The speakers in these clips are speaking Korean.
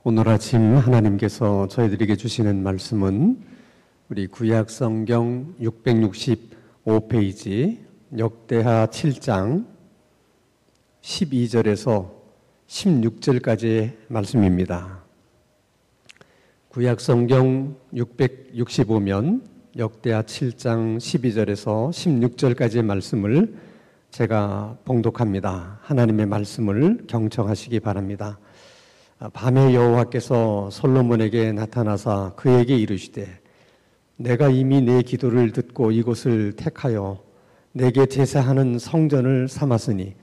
오늘 아침 하나님께서 저희들에게 주시는 말씀은 우리 구약 성경 665페이지 역대하 7장 12절에서 16절까지의 말씀입니다. 구약 성경 665면 역대하 7장 12절에서 16절까지의 말씀을 제가 봉독합니다. 하나님의 말씀을 경청하시기 바랍니다. 밤에 여호와께서 솔로몬에게 나타나사 그에게 이르시되 내가 이미 내 기도를 듣고 이곳을 택하여 내게 제사하는 성전을 삼았으니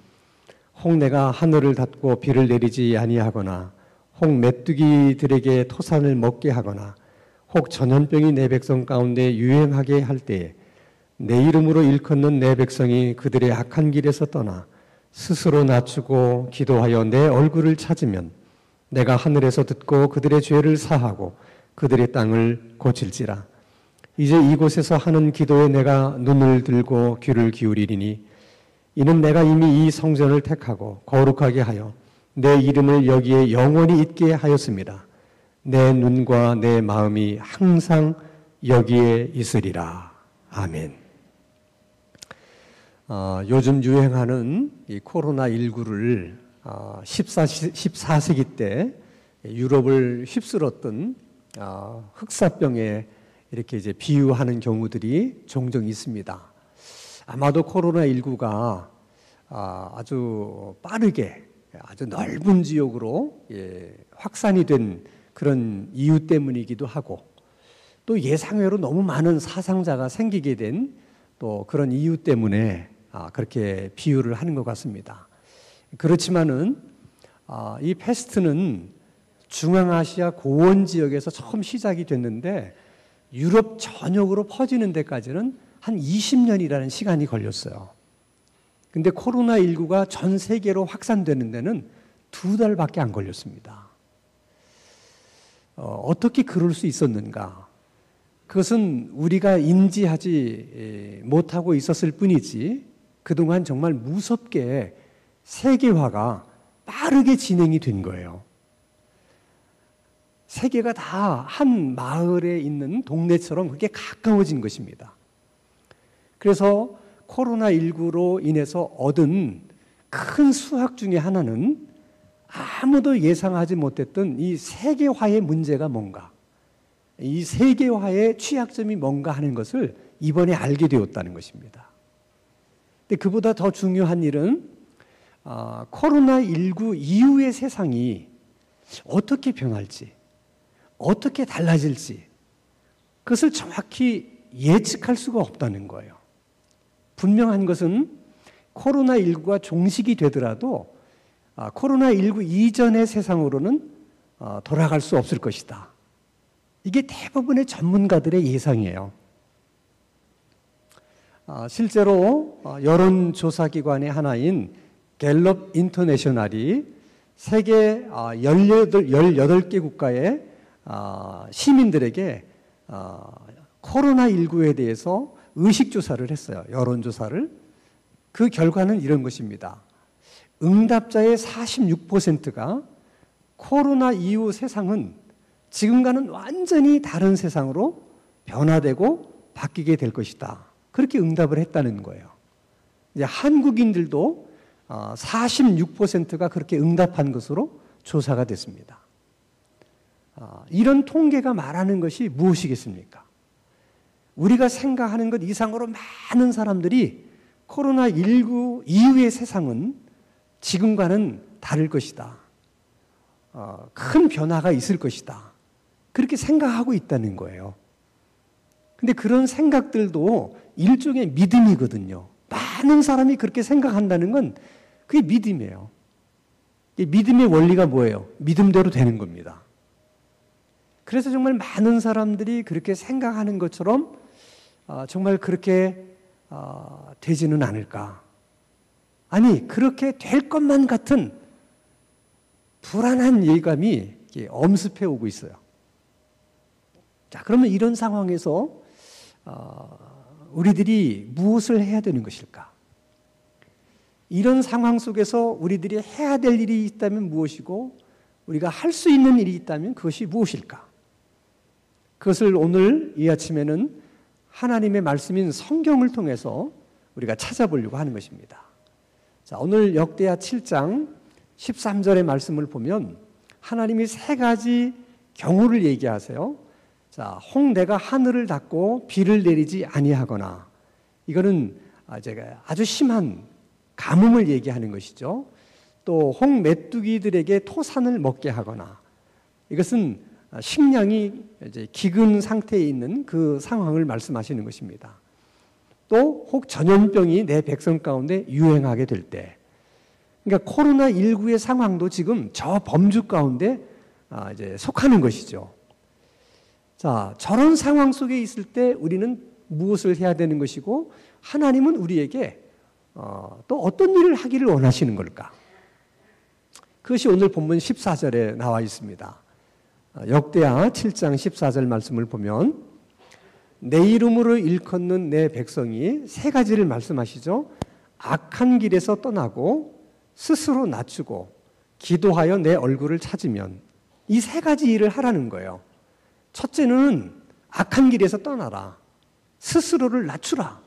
혹 내가 하늘을 닫고 비를 내리지 아니하거나 혹 메뚜기들에게 토산을 먹게 하거나 혹 전염병이 내 백성 가운데 유행하게 할 때에 내 이름으로 일컫는 내 백성이 그들의 악한 길에서 떠나 스스로 낮추고 기도하여 내 얼굴을 찾으면 내가 하늘에서 듣고 그들의 죄를 사하고 그들의 땅을 고칠지라. 이제 이곳에서 하는 기도에 내가 눈을 들고 귀를 기울이리니 이는 내가 이미 이 성전을 택하고 거룩하게 하여 내 이름을 여기에 영원히 있게 하였습니다. 내 눈과 내 마음이 항상 여기에 있으리라. 아멘. 요즘 유행하는 이 코로나19를 14세기 때 유럽을 휩쓸었던 흑사병에 이렇게 이제 비유하는 경우들이 종종 있습니다. 아마도 코로나19가 아주 빠르게 아주 넓은 지역으로 확산이 된 그런 이유 때문이기도 하고 또 예상외로 너무 많은 사상자가 생기게 된 또 그런 이유 때문에 그렇게 비유를 하는 것 같습니다. 그렇지만은 이 패스트는 중앙아시아 고원 지역에서 처음 시작이 됐는데 유럽 전역으로 퍼지는 데까지는 한 20년이라는 시간이 걸렸어요. 근데 코로나19가 전 세계로 확산되는 데는 2달밖에 안 걸렸습니다. 어떻게 그럴 수 있었는가? 그것은 우리가 인지하지 못하고 있었을 뿐이지 그동안 정말 무섭게 세계화가 빠르게 진행이 된 거예요. 세계가 다 한 마을에 있는 동네처럼 그렇게 가까워진 것입니다. 그래서 코로나19로 인해서 얻은 큰 수확 중에 하나는 아무도 예상하지 못했던 이 세계화의 문제가 뭔가, 이 세계화의 취약점이 뭔가 하는 것을 이번에 알게 되었다는 것입니다. 근데 그보다 더 중요한 일은 코로나19 이후의 세상이 어떻게 변할지, 어떻게 달라질지 그것을 정확히 예측할 수가 없다는 거예요. 분명한 것은 코로나19가 종식이 되더라도 코로나19 이전의 세상으로는 돌아갈 수 없을 것이다. 이게 대부분의 전문가들의 예상이에요. 실제로 여론조사기관의 하나인 갤럽 인터내셔널이 세계 18개 국가의 시민들에게 코로나19에 대해서 의식조사를 했어요. 여론조사를. 그 결과는 이런 것입니다. 응답자의 46%가 코로나 이후 세상은 지금과는 완전히 다른 세상으로 변화되고 바뀌게 될 것이다. 그렇게 응답을 했다는 거예요. 이제 한국인들도 46%가 그렇게 응답한 것으로 조사가 됐습니다. 이런 통계가 말하는 것이 무엇이겠습니까? 우리가 생각하는 것 이상으로 많은 사람들이 코로나19 이후의 세상은 지금과는 다를 것이다. 큰 변화가 있을 것이다. 그렇게 생각하고 있다는 거예요. 근데 그런 생각들도 일종의 믿음이거든요. 많은 사람이 그렇게 생각한다는 건 그게 믿음이에요. 믿음의 원리가 뭐예요? 믿음대로 되는 겁니다. 그래서 정말 많은 사람들이 그렇게 생각하는 것처럼 정말 그렇게 되지는 않을까. 아니, 그렇게 될 것만 같은 불안한 예감이 엄습해 오고 있어요. 자, 그러면 이런 상황에서 우리들이 무엇을 해야 되는 것일까? 이런 상황 속에서 우리들이 해야 될 일이 있다면 무엇이고 우리가 할 수 있는 일이 있다면 그것이 무엇일까? 그것을 오늘 이 아침에는 하나님의 말씀인 성경을 통해서 우리가 찾아보려고 하는 것입니다. 자, 오늘 역대하 7장 13절의 말씀을 보면 하나님이 세 가지 경우를 얘기하세요. 자, 홍대가 하늘을 닫고 비를 내리지 아니하거나, 이거는 제가 아주 심한 가뭄을 얘기하는 것이죠. 또 홍 메뚜기들에게 토산을 먹게 하거나, 이것은 식량이 이제 기근 상태에 있는 그 상황을 말씀하시는 것입니다. 또 혹 전염병이 내 백성 가운데 유행하게 될 때, 그러니까 코로나19의 상황도 지금 저 범주 가운데 이제 속하는 것이죠. 자, 저런 상황 속에 있을 때 우리는 무엇을 해야 되는 것이고, 하나님은 우리에게 또 어떤 일을 하기를 원하시는 걸까? 그것이 오늘 본문 14절에 나와 있습니다. 역대하 7장 14절 말씀을 보면 내 이름으로 일컫는 내 백성이 세 가지를 말씀하시죠. 악한 길에서 떠나고 스스로 낮추고 기도하여 내 얼굴을 찾으면, 이 세 가지 일을 하라는 거예요. 첫째는 악한 길에서 떠나라. 스스로를 낮추라.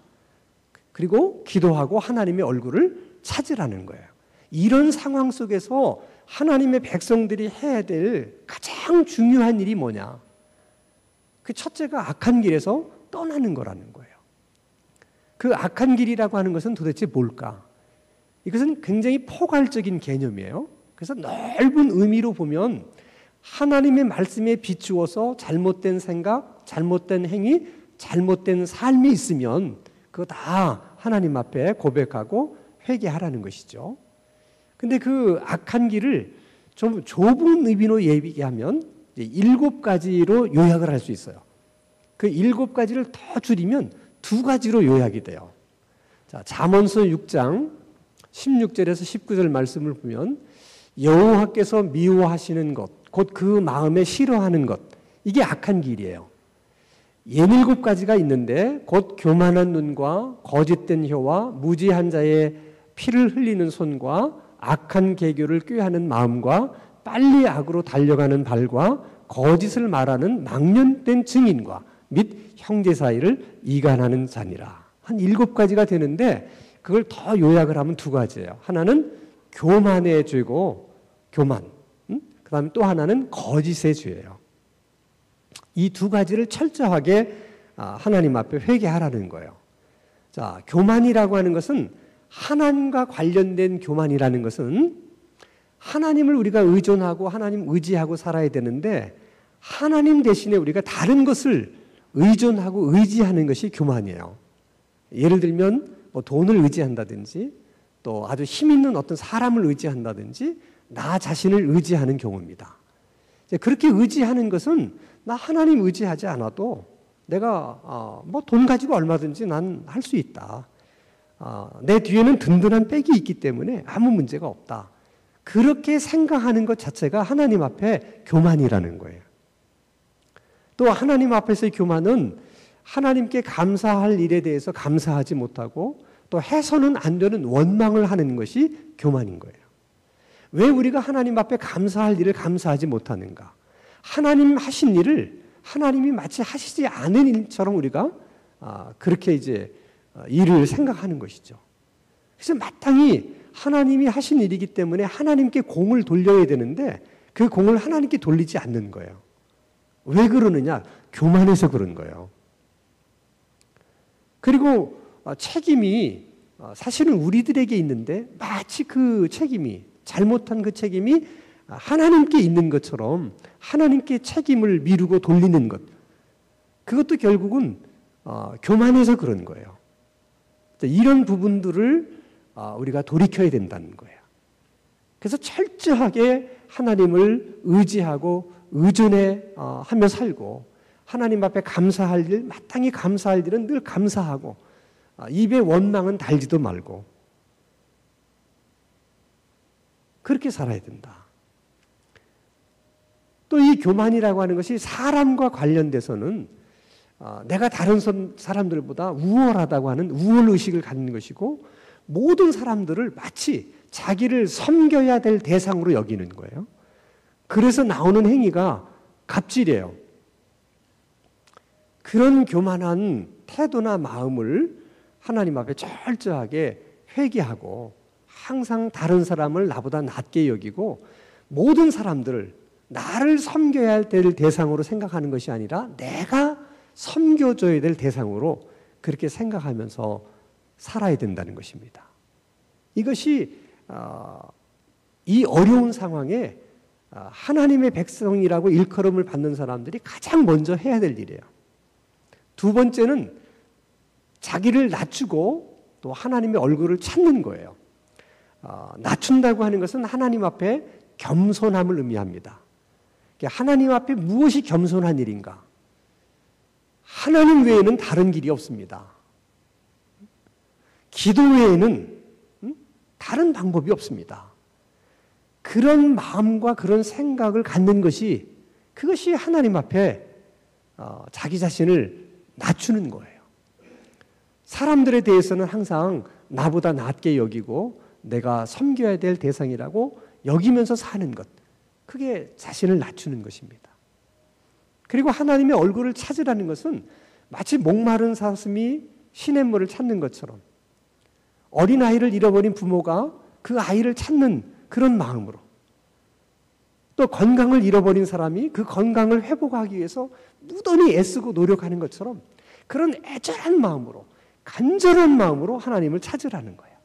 그리고 기도하고 하나님의 얼굴을 찾으라는 거예요. 이런 상황 속에서 하나님의 백성들이 해야 될 가장 중요한 일이 뭐냐? 그 첫째가 악한 길에서 떠나는 거라는 거예요. 그 악한 길이라고 하는 것은 도대체 뭘까? 이것은 굉장히 포괄적인 개념이에요. 그래서 넓은 의미로 보면 하나님의 말씀에 비추어서 잘못된 생각, 잘못된 행위, 잘못된 삶이 있으면 그거 다 하나님 앞에 고백하고 회개하라는 것이죠. 근데 그 악한 길을 좀 좁은 의미로 얘기하면 7가지로 요약을 할 수 있어요. 그 7가지를 더 줄이면 2가지로 요약이 돼요. 자, 잠언서 6장 16절에서 19절 말씀을 보면 여호와께서 미워하시는 것, 곧 그 마음에 싫어하는 것, 이게 악한 길이에요. 67가지가 있는데 곧 교만한 눈과 거짓된 혀와 무지한 자의 피를 흘리는 손과 악한 계교를 꾀하는 마음과 빨리 악으로 달려가는 발과 거짓을 말하는 망령된 증인과 및 형제 사이를 이간하는 자니라. 한 7가지가 되는데 그걸 더 요약을 하면 2가지예요. 하나는 교만의 죄고, 교만. 그 다음에 또 하나는 거짓의 죄예요. 이 2가지를 철저하게 하나님 앞에 회개하라는 거예요. 자, 교만이라고 하는 것은, 하나님과 관련된 교만이라는 것은 하나님을 우리가 의존하고 하나님 의지하고 살아야 되는데 하나님 대신에 우리가 다른 것을 의존하고 의지하는 것이 교만이에요. 예를 들면 뭐 돈을 의지한다든지 또 아주 힘 있는 어떤 사람을 의지한다든지 나 자신을 의지하는 경우입니다. 그렇게 의지하는 것은 나 하나님 의지하지 않아도 내가 뭐 돈 가지고 얼마든지 난 할 수 있다. 내 뒤에는 든든한 백이 있기 때문에 아무 문제가 없다. 그렇게 생각하는 것 자체가 하나님 앞에 교만이라는 거예요. 또 하나님 앞에서의 교만은 하나님께 감사할 일에 대해서 감사하지 못하고 또 해서는 안 되는 원망을 하는 것이 교만인 거예요. 왜 우리가 하나님 앞에 감사할 일을 감사하지 못하는가? 하나님 하신 일을 하나님이 마치 하시지 않은 일처럼 우리가 그렇게 이제 일을 생각하는 것이죠. 그래서 마땅히 하나님이 하신 일이기 때문에 하나님께 공을 돌려야 되는데 그 공을 하나님께 돌리지 않는 거예요. 왜 그러느냐? 교만해서 그런 거예요. 그리고 책임이 사실은 우리들에게 있는데 마치 그 책임이, 잘못한 그 책임이 하나님께 있는 것처럼 하나님께 책임을 미루고 돌리는 것, 그것도 결국은 교만해서 그런 거예요. 이런 부분들을 우리가 돌이켜야 된다는 거예요. 그래서 철저하게 하나님을 의지하고 의존하며 살고 하나님 앞에 감사할 일, 마땅히 감사할 일은 늘 감사하고 입에 원망은 달지도 말고 그렇게 살아야 된다. 또 이 교만이라고 하는 것이 사람과 관련돼서는 내가 다른 사람들보다 우월하다고 하는 우월의식을 갖는 것이고 모든 사람들을 마치 자기를 섬겨야 될 대상으로 여기는 거예요. 그래서 나오는 행위가 갑질이에요. 그런 교만한 태도나 마음을 하나님 앞에 철저하게 회개하고 항상 다른 사람을 나보다 낮게 여기고 모든 사람들을 나를 섬겨야 될 대상으로 생각하는 것이 아니라 내가 섬겨줘야 될 대상으로 그렇게 생각하면서 살아야 된다는 것입니다. 이것이 이 어려운 상황에 하나님의 백성이라고 일컬음을 받는 사람들이 가장 먼저 해야 될 일이에요. 두 번째는 자기를 낮추고 또 하나님의 얼굴을 찾는 거예요. 낮춘다고 하는 것은 하나님 앞에 겸손함을 의미합니다. 하나님 앞에 무엇이 겸손한 일인가? 하나님 외에는 다른 길이 없습니다. 기도 외에는 다른 방법이 없습니다. 그런 마음과 그런 생각을 갖는 것이 그것이 하나님 앞에 자기 자신을 낮추는 거예요. 사람들에 대해서는 항상 나보다 낮게 여기고 내가 섬겨야 될 대상이라고 여기면서 사는 것, 그게 자신을 낮추는 것입니다. 그리고 하나님의 얼굴을 찾으라는 것은 마치 목마른 사슴이 시냇물을 찾는 것처럼 어린아이를 잃어버린 부모가 그 아이를 찾는 그런 마음으로, 또 건강을 잃어버린 사람이 그 건강을 회복하기 위해서 무던히 애쓰고 노력하는 것처럼 그런 애절한 마음으로, 간절한 마음으로 하나님을 찾으라는 거예요.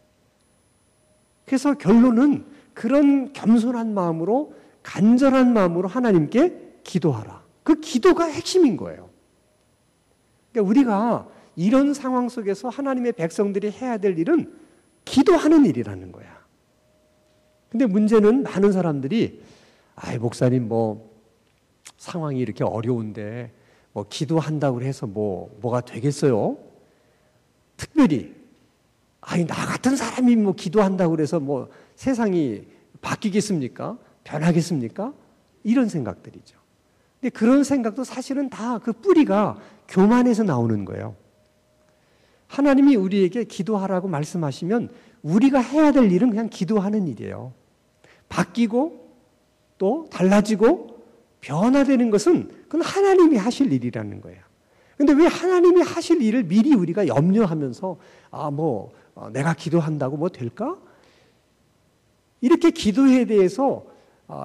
그래서 결론은 그런 겸손한 마음으로, 간절한 마음으로 하나님께 기도하라. 그 기도가 핵심인 거예요. 그러니까 우리가 이런 상황 속에서 하나님의 백성들이 해야 될 일은 기도하는 일이라는 거야. 근데 문제는 많은 사람들이 목사님 상황이 이렇게 어려운데 기도한다고 해서 뭐가 되겠어요? 특별히 나 같은 사람이 기도한다고 해서 세상이 바뀌겠습니까? 변하겠습니까? 이런 생각들이죠. 근데 그런 생각도 사실은 다 그 뿌리가 교만에서 나오는 거예요. 하나님이 우리에게 기도하라고 말씀하시면 우리가 해야 될 일은 그냥 기도하는 일이에요. 바뀌고 또 달라지고 변화되는 것은 그건 하나님이 하실 일이라는 거예요. 그런데 왜 하나님이 하실 일을 미리 우리가 염려하면서 내가 기도한다고 될까? 이렇게 기도에 대해서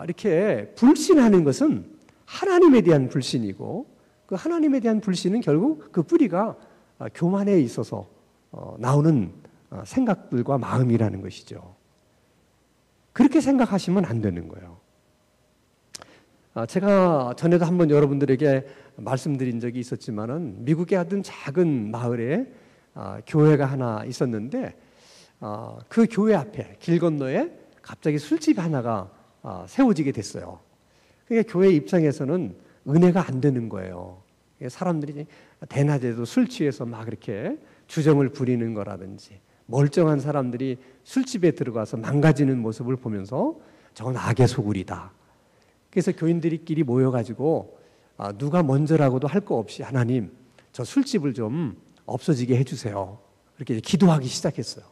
이렇게 불신하는 것은 하나님에 대한 불신이고, 그 하나님에 대한 불신은 결국 그 뿌리가 교만에 있어서 나오는 생각들과 마음이라는 것이죠. 그렇게 생각하시면 안 되는 거예요. 제가 전에도 한번 여러분들에게 말씀드린 적이 있었지만은 미국의 어떤 작은 마을에 교회가 하나 있었는데 그 교회 앞에 길 건너에 갑자기 술집 하나가 세워지게 됐어요. 그러니까 교회 입장에서는 은혜가 안 되는 거예요. 사람들이 대낮에도 술 취해서 막 이렇게 주정을 부리는 거라든지, 멀쩡한 사람들이 술집에 들어가서 망가지는 모습을 보면서 저건 악의 소굴이다. 그래서 교인들끼리 모여가지고 누가 먼저라고도 할 거 없이 하나님 저 술집을 좀 없어지게 해주세요. 이렇게 기도하기 시작했어요.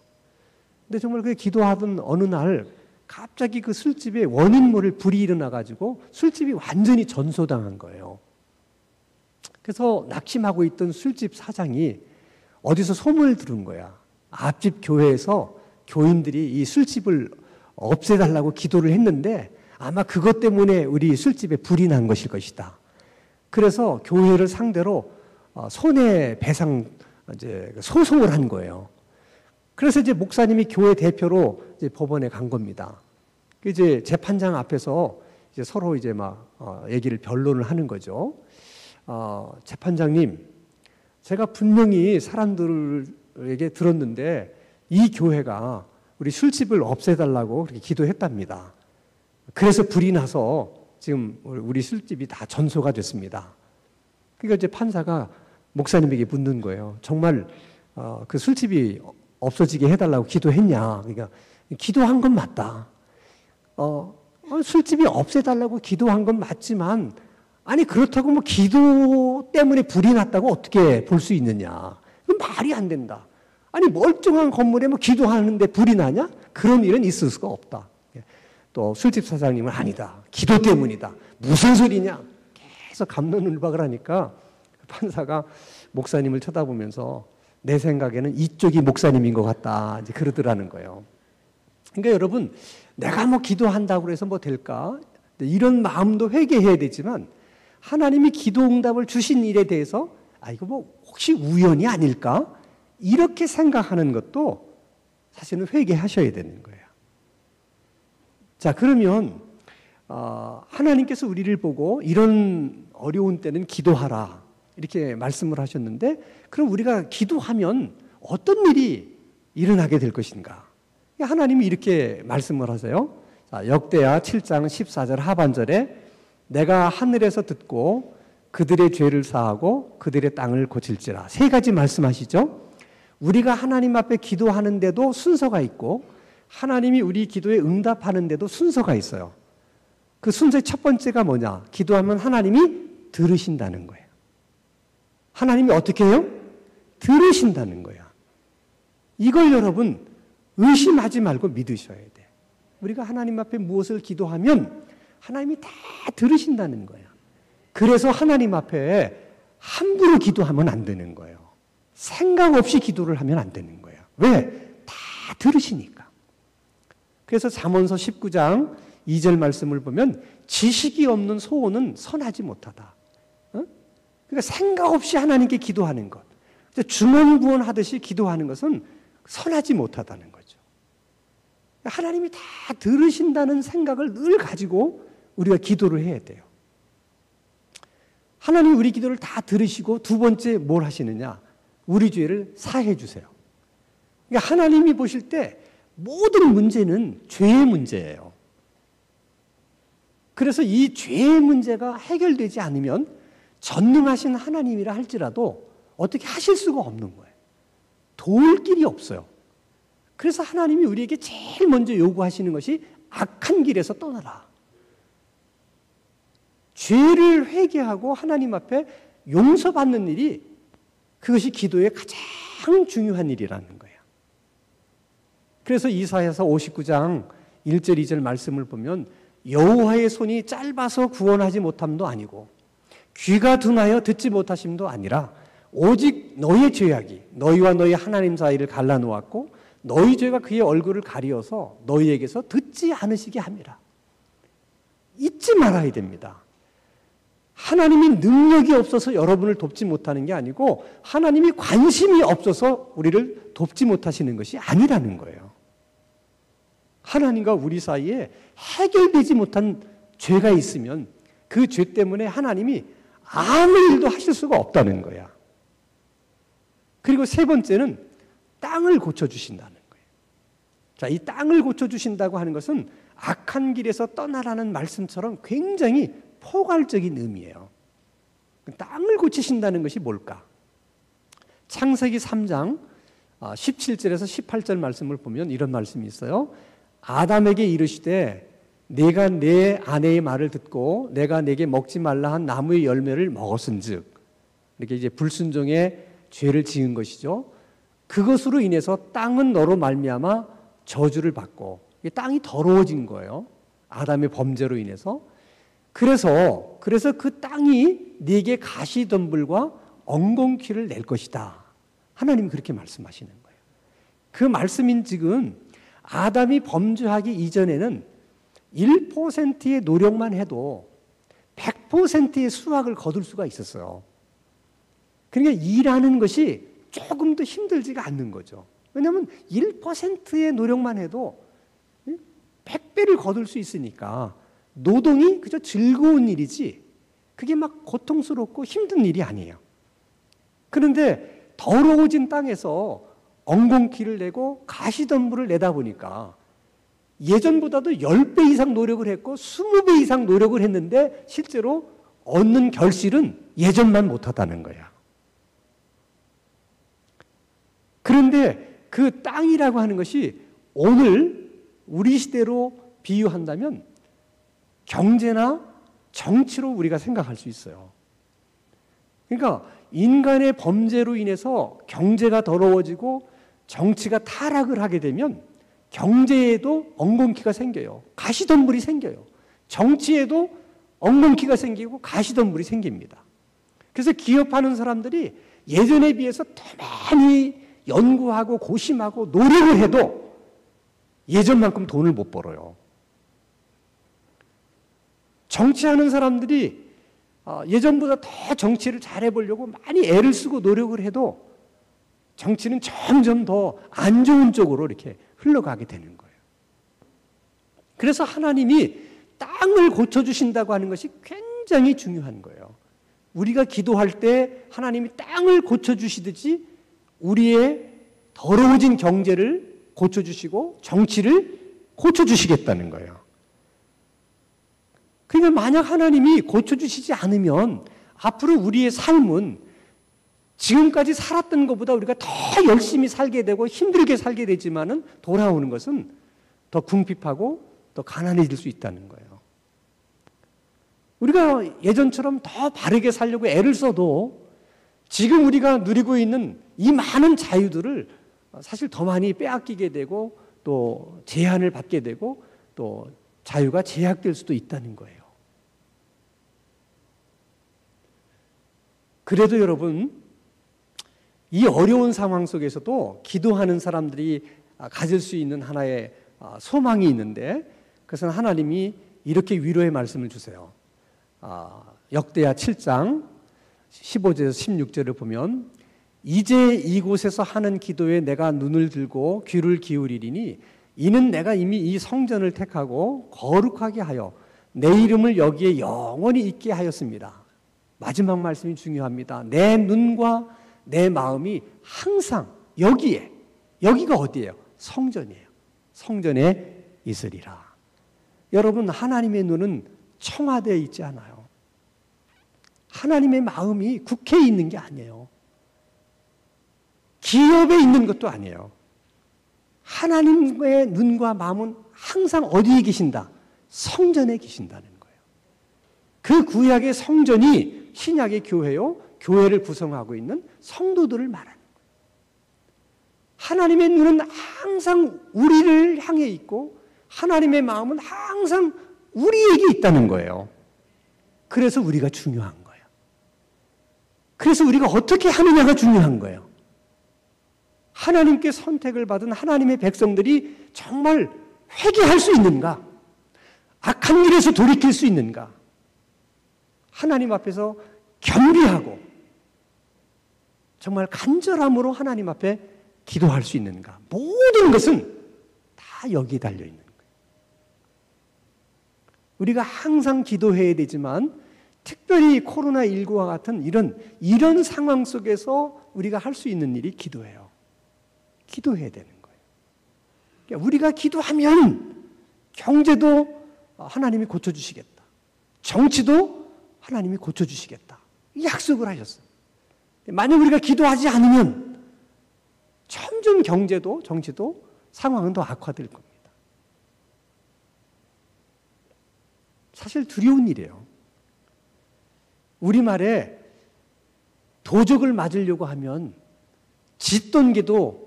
근데 정말 그 기도하던 어느 날 갑자기 그 술집에 원인 모를 불이 일어나가지고 술집이 완전히 전소당한 거예요. 그래서 낙심하고 있던 술집 사장이 어디서 소문을 들은 거야. 앞집 교회에서 교인들이 이 술집을 없애달라고 기도를 했는데 아마 그것 때문에 우리 술집에 불이 난 것일 것이다. 그래서 교회를 상대로 손해배상 소송을 한 거예요. 그래서 이제 목사님이 교회 대표로 이제 법원에 간 겁니다. 이제 재판장 앞에서 이제 서로 이제 얘기를 변론을 하는 거죠. 재판장님, 제가 분명히 사람들에게 들었는데 이 교회가 우리 술집을 없애달라고 그렇게 기도했답니다. 그래서 불이 나서 지금 우리 술집이 다 전소가 됐습니다. 그러니까 이제 판사가 목사님에게 묻는 거예요. 정말 그 술집이 없어지게 해달라고 기도했냐? 그러니까 기도한 건 맞다. 술집이 없애달라고 기도한 건 맞지만, 아니 그렇다고 기도 때문에 불이 났다고 어떻게 볼 수 있느냐? 그건 말이 안 된다. 아니 멀쩡한 건물에 기도하는데 불이 나냐? 그런 일은 있을 수가 없다. 또 술집 사장님은 아니다. 기도 때문이다. 무슨 소리냐? 계속 갑론을박을 하니까 판사가 목사님을 쳐다보면서 내 생각에는 이쪽이 목사님인 것 같다. 이제 그러더라는 거예요. 그러니까 여러분, 내가 뭐 기도한다고 해서 뭐 될까? 이런 마음도 회개해야 되지만 하나님이 기도 응답을 주신 일에 대해서 이거 뭐 혹시 우연이 아닐까? 이렇게 생각하는 것도 사실은 회개하셔야 되는 거예요. 자, 그러면 하나님께서 우리를 보고 이런 어려운 때는 기도하라 이렇게 말씀을 하셨는데, 그럼 우리가 기도하면 어떤 일이 일어나게 될 것인가? 하나님이 이렇게 말씀을 하세요. 자, 역대하 7장 14절 하반절에 내가 하늘에서 듣고 그들의 죄를 사하고 그들의 땅을 고칠지라. 세 가지 말씀하시죠. 우리가 하나님 앞에 기도하는데도 순서가 있고 하나님이 우리 기도에 응답하는데도 순서가 있어요. 그 순서의 첫 번째가 뭐냐? 기도하면 하나님이 들으신다는 거예요. 하나님이 어떻게 해요? 들으신다는 거야. 이걸 여러분 의심하지 말고 믿으셔야 돼. 우리가 하나님 앞에 무엇을 기도하면 하나님이 다 들으신다는 거야. 그래서 하나님 앞에 함부로 기도하면 안 되는 거예요. 생각 없이 기도를 하면 안 되는 거예요. 왜? 다 들으시니까. 그래서 잠언서 19장 2절 말씀을 보면 지식이 없는 소원은 선하지 못하다. 그러니까 생각 없이 하나님께 기도하는 것, 주문부원하듯이 기도하는 것은 선하지 못하다는 거죠. 하나님이 다 들으신다는 생각을 늘 가지고 우리가 기도를 해야 돼요. 하나님 우리 기도를 다 들으시고 두 번째 뭘 하시느냐? 우리 죄를 사해 주세요. 그러니까 하나님이 보실 때 모든 문제는 죄의 문제예요. 그래서 이 죄의 문제가 해결되지 않으면 전능하신 하나님이라 할지라도 어떻게 하실 수가 없는 거예요. 도울 길이 없어요. 그래서 하나님이 우리에게 제일 먼저 요구하시는 것이 악한 길에서 떠나라. 죄를 회개하고 하나님 앞에 용서받는 일이 그것이 기도의 가장 중요한 일이라는 거예요. 그래서 이사야서 59장 1절 2절 말씀을 보면 여호와의 손이 짧아서 구원하지 못함도 아니고 귀가 둔하여 듣지 못하심도 아니라 오직 너의 죄악이 너희와 너희 하나님 사이를 갈라놓았고 너희 죄가 그의 얼굴을 가리어서 너희에게서 듣지 않으시게 함이라. 잊지 말아야 됩니다. 하나님이 능력이 없어서 여러분을 돕지 못하는 게 아니고 하나님이 관심이 없어서 우리를 돕지 못하시는 것이 아니라는 거예요. 하나님과 우리 사이에 해결되지 못한 죄가 있으면 그 죄 때문에 하나님이 아무 일도 하실 수가 없다는 거야. 그리고 세 번째는 땅을 고쳐주신다는 거예요. 자, 이 땅을 고쳐주신다고 하는 것은 악한 길에서 떠나라는 말씀처럼 굉장히 포괄적인 의미예요. 땅을 고치신다는 것이 뭘까? 창세기 3장 17절에서 18절 말씀을 보면 이런 말씀이 있어요. 아담에게 이르시되 내가 내 아내의 말을 듣고 내가 내게 먹지 말라 한 나무의 열매를 먹었은즉, 이렇게 이제 불순종의 죄를 지은 것이죠. 그것으로 인해서 땅은 너로 말미암아 저주를 받고 땅이 더러워진 거예요. 아담의 범죄로 인해서. 그래서 그 땅이 네게 가시덤불과 엉겅퀴를 낼 것이다. 하나님이 그렇게 말씀하시는 거예요. 그 말씀인즉은 아담이 범죄하기 이전에는 1%의 노력만 해도 100%의 수확을 거둘 수가 있었어요. 그러니까 일하는 것이 조금 더 힘들지가 않는 거죠. 왜냐하면 1%의 노력만 해도 100배를 거둘 수 있으니까 노동이 그저 즐거운 일이지 그게 막 고통스럽고 힘든 일이 아니에요. 그런데 더러워진 땅에서 엉겅퀴를 내고 가시덤불을 내다 보니까 예전보다도 10배 이상 노력을 했고 20배 이상 노력을 했는데 실제로 얻는 결실은 예전만 못하다는 거야. 그런데 그 땅이라고 하는 것이 오늘 우리 시대로 비유한다면 경제나 정치로 우리가 생각할 수 있어요. 그러니까 인간의 범죄로 인해서 경제가 더러워지고 정치가 타락을 하게 되면 경제에도 엉겅퀴가 생겨요. 가시덤불이 생겨요. 정치에도 엉겅퀴가 생기고 가시덤불이 생깁니다. 그래서 기업하는 사람들이 예전에 비해서 더 많이 연구하고 고심하고 노력을 해도 예전만큼 돈을 못 벌어요. 정치하는 사람들이 예전보다 더 정치를 잘해보려고 많이 애를 쓰고 노력을 해도 정치는 점점 더 안 좋은 쪽으로 이렇게 흘러가게 되는 거예요. 그래서 하나님이 땅을 고쳐주신다고 하는 것이 굉장히 중요한 거예요. 우리가 기도할 때 하나님이 땅을 고쳐주시듯이 우리의 더러워진 경제를 고쳐주시고 정치를 고쳐주시겠다는 거예요. 그러니까 만약 하나님이 고쳐주시지 않으면 앞으로 우리의 삶은 지금까지 살았던 것보다 우리가 더 열심히 살게 되고 힘들게 살게 되지만은 돌아오는 것은 더 궁핍하고 더 가난해질 수 있다는 거예요. 우리가 예전처럼 더 바르게 살려고 애를 써도 지금 우리가 누리고 있는 이 많은 자유들을 사실 더 많이 빼앗기게 되고 또 제한을 받게 되고 또 자유가 제약될 수도 있다는 거예요. 그래도 여러분, 이 어려운 상황 속에서도 기도하는 사람들이 가질 수 있는 하나의 소망이 있는데, 그것은 하나님이 이렇게 위로의 말씀을 주세요. 역대하 7장 15절에서 16절을 보면, 이제 이곳에서 하는 기도에 내가 눈을 들고 귀를 기울이리니 이는 내가 이미 이 성전을 택하고 거룩하게 하여 내 이름을 여기에 영원히 있게 하였습니다. 마지막 말씀이 중요합니다. 내 눈과 내 마음이 항상 여기에, 여기가 어디예요? 성전이에요. 성전에 있으리라. 여러분, 하나님의 눈은 청와대에 있지 않아요. 하나님의 마음이 국회에 있는 게 아니에요. 기업에 있는 것도 아니에요. 하나님의 눈과 마음은 항상 어디에 계신다? 성전에 계신다는 거예요. 그 구약의 성전이 신약의 교회요, 교회를 구성하고 있는 성도들을 말하는 거예요. 하나님의 눈은 항상 우리를 향해 있고 하나님의 마음은 항상 우리에게 있다는 거예요. 그래서 우리가 중요한 거예요. 그래서 우리가 어떻게 하느냐가 중요한 거예요. 하나님께 선택을 받은 하나님의 백성들이 정말 회개할 수 있는가? 악한 길에서 돌이킬 수 있는가? 하나님 앞에서 겸비하고 정말 간절함으로 하나님 앞에 기도할 수 있는가? 모든 것은 다 여기에 달려있는 거예요. 우리가 항상 기도해야 되지만 특별히 코로나19와 같은 이런 상황 속에서 우리가 할 수 있는 일이 기도예요. 기도해야 되는 거예요. 그러니까 우리가 기도하면 경제도 하나님이 고쳐주시겠다. 정치도 하나님이 고쳐주시겠다. 이 약속을 하셨어요. 만약 우리가 기도하지 않으면 점점 경제도 정치도 상황은 더 악화될 겁니다. 사실 두려운 일이에요. 우리말에 도적을 맞으려고 하면 짖던 개도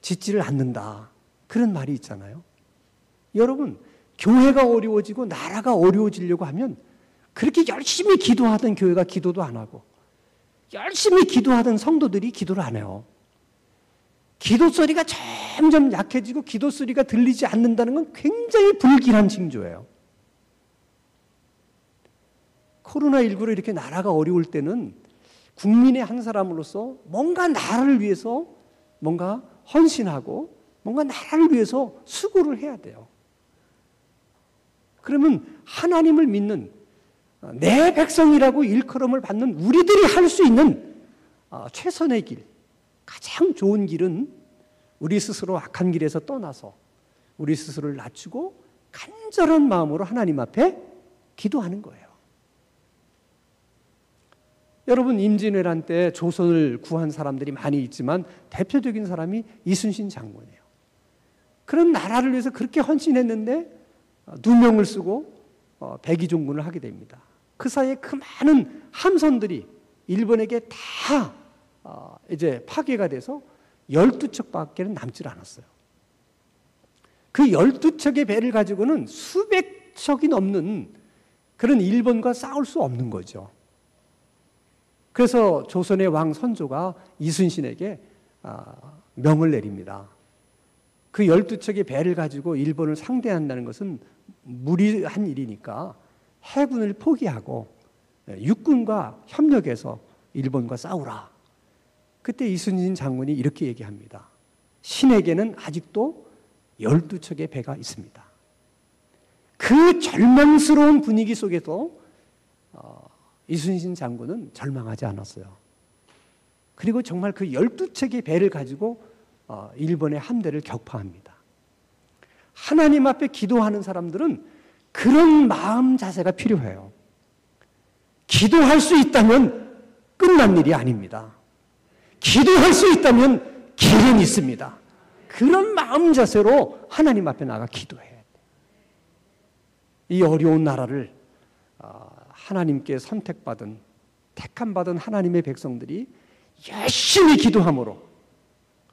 짖지를 않는다. 그런 말이 있잖아요. 여러분, 교회가 어려워지고 나라가 어려워지려고 하면 그렇게 열심히 기도하던 교회가 기도도 안 하고 열심히 기도하던 성도들이 기도를 안 해요. 기도 소리가 점점 약해지고 기도 소리가 들리지 않는다는 건 굉장히 불길한 징조예요. 코로나19로 이렇게 나라가 어려울 때는 국민의 한 사람으로서 뭔가 나라를 위해서 뭔가 헌신하고 뭔가 나라를 위해서 수고를 해야 돼요. 그러면 하나님을 믿는 내 백성이라고 일컬음을 받는 우리들이 할 수 있는 최선의 길, 가장 좋은 길은 우리 스스로 악한 길에서 떠나서 우리 스스로를 낮추고 간절한 마음으로 하나님 앞에 기도하는 거예요. 여러분, 임진왜란 때 조선을 구한 사람들이 많이 있지만 대표적인 사람이 이순신 장군이에요. 그런 나라를 위해서 그렇게 헌신했는데 누명을 쓰고 백의종군을 하게 됩니다. 그 사이에 그 많은 함선들이 일본에게 다 이제 파괴가 돼서 12척밖에 남질 않았어요. 그 12척의 배를 가지고는 수백 척이 넘는 그런 일본과 싸울 수 없는 거죠. 그래서 조선의 왕 선조가 이순신에게 명을 내립니다. 그 12척의 배를 가지고 일본을 상대한다는 것은 무리한 일이니까 해군을 포기하고 육군과 협력해서 일본과 싸우라. 그때 이순신 장군이 이렇게 얘기합니다. 신에게는 아직도 12척의 배가 있습니다. 그 절망스러운 분위기 속에도 이순신 장군은 절망하지 않았어요. 그리고 정말 그 12척의 배를 가지고 일본의 함대를 격파합니다. 하나님 앞에 기도하는 사람들은 그런 마음 자세가 필요해요. 기도할 수 있다면 끝난 일이 아닙니다. 기도할 수 있다면 길은 있습니다. 그런 마음 자세로 하나님 앞에 나가 기도해야 돼요. 이 어려운 나라를 하나님께 선택받은, 택함받은 하나님의 백성들이 열심히 기도함으로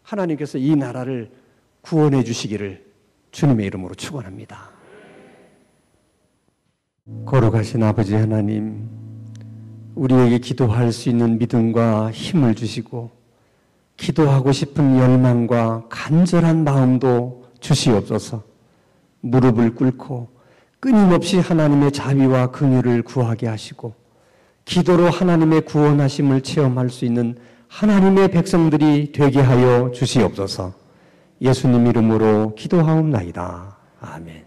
하나님께서 이 나라를 구원해 주시기를 주님의 이름으로 축원합니다. 거룩하신 아버지 하나님, 우리에게 기도할 수 있는 믿음과 힘을 주시고 기도하고 싶은 열망과 간절한 마음도 주시옵소서. 무릎을 꿇고 끊임없이 하나님의 자비와 긍휼을 구하게 하시고 기도로 하나님의 구원하심을 체험할 수 있는 하나님의 백성들이 되게 하여 주시옵소서. 예수님 이름으로 기도하옵나이다. 아멘.